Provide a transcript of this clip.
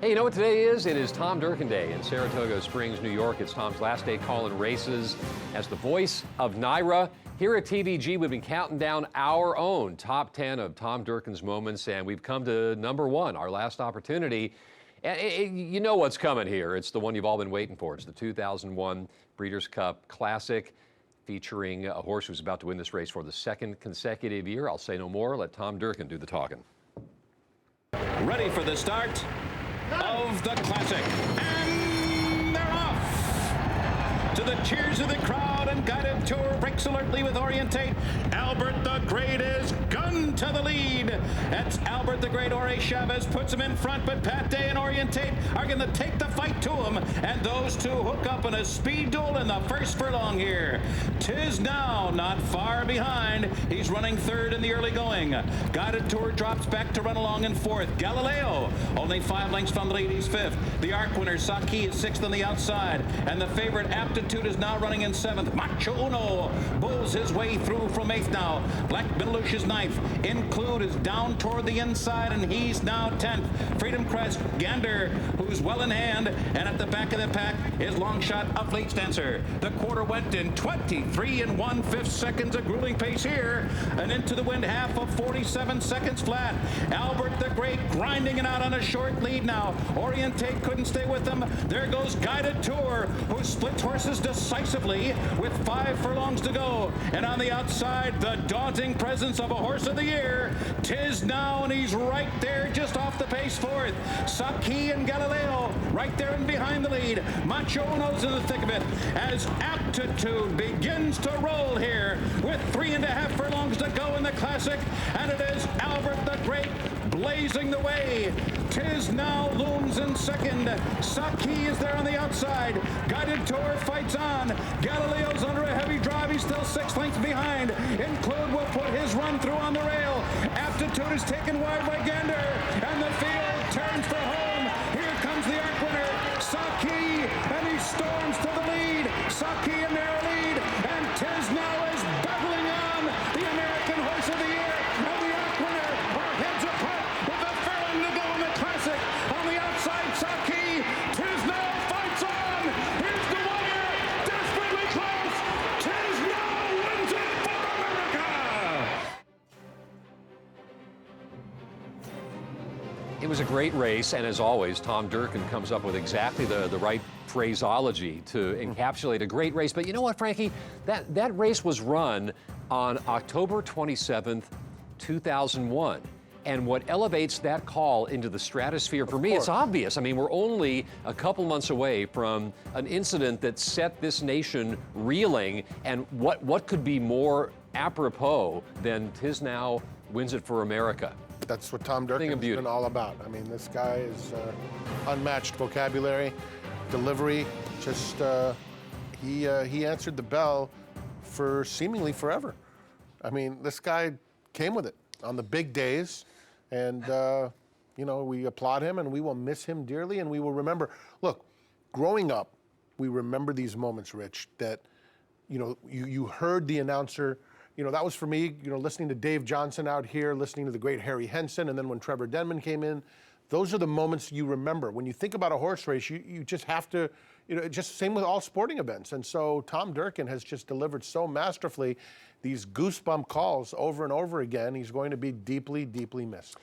Hey, you know what today is? It is Tom Durkin Day in Saratoga Springs, New York. It's Tom's last day calling races as the voice of NYRA. Here at TVG, we've been counting down our own top 10 of Tom Durkin's moments, and we've come to number one, our last opportunity. And you know what's coming here. It's the one you've all been waiting for. It's the 2001 Breeders' Cup Classic, featuring a horse who's about to win this race for the second consecutive year. I'll say no more. Let Tom Durkin do the talking. Ready for the start of the Classic, and they're off to the cheers of the crowd, and guided tour breaks alertly with Orientate. Albert the Great is gun to the lead. That's Albert the Great. Ore Chavez puts him in front, but Pat Day and Orientate are going to take the fight to him, and those two hook up in a speed duel in the first furlong here. Tiznow not far behind. He's running third in the early going. Guided tour drops back to run along in fourth. Galileo only 5 lengths from the lead. He's fifth. The arc winner Saki is sixth on the outside, and the favorite Aptitude is now running in seventh. Macho Uno bulls his way through from eighth now. Black Middlewish is ninth. Include is down toward the inside, and he's now 10th. Freedom Crest, Gander, who's well in hand, and at the back of the pack is Long Shot, a Fleet Stancer. The quarter went in 23 and 1/5 seconds, a grueling pace here, and into the wind half of 47 seconds flat. Albert the Great grinding it out on a short lead now. Orientate couldn't stay with him. There goes Guided Tour, who splits horses decisively with 5 furlongs to go. And on the outside, the daunting presence of a horse of the year, Tiznow, and he's right there just off the pace fourth. Saki and Galileo right there and behind the lead. Macho Uno's in the thick of it as Aptitude begins to roll here with 3.5 furlongs to go in the Classic, and it is Albert the Great blazing the way. Tiznow looms in second. Saki is there on the outside. Guided Tour fights on. Galileo's under a heavy drive. He's still 6 lengths behind. Include will put his run through on the rail. Aptitude is taken wide by Gander, and the field turns for home. Here comes the arc winner, Saki, and he storms to the lead. Saki in their lead, and Tiznow is battling on, the American Horse of the Year, and the arc winner are heads apart with a furlong to go in the Classic. On the outside, Saki. Tiznow fights on. Here's the wire, desperately close. Tiznow wins it for America. It was a great race, and as always, Tom Durkin comes up with exactly the right phraseology to encapsulate a great race. But you know what, Frankie? That race was run on October 27th, 2001. And what elevates that call into the stratosphere, for me, it's obvious. I mean, we're only a couple months away from an incident that set this nation reeling, and what could be more apropos than Tiznow wins it for America? That's what Tom Durkin's been all about. I mean, this guy is unmatched vocabulary, delivery. Just he answered the bell for seemingly forever. I mean, this guy came with it on the big days, and you know, we applaud him, and we will miss him dearly, and we will remember. Look, growing up, we remember these moments, Rich, that you heard the announcer. You know, that was for me, listening to Dave Johnson out here, listening to the great Harry Henson, and then when Trevor Denman came in, those are the moments you remember. When you think about a horse race, you just have to, just same with all sporting events. And so Tom Durkin has just delivered so masterfully these goosebump calls over and over again. He's going to be deeply, deeply missed.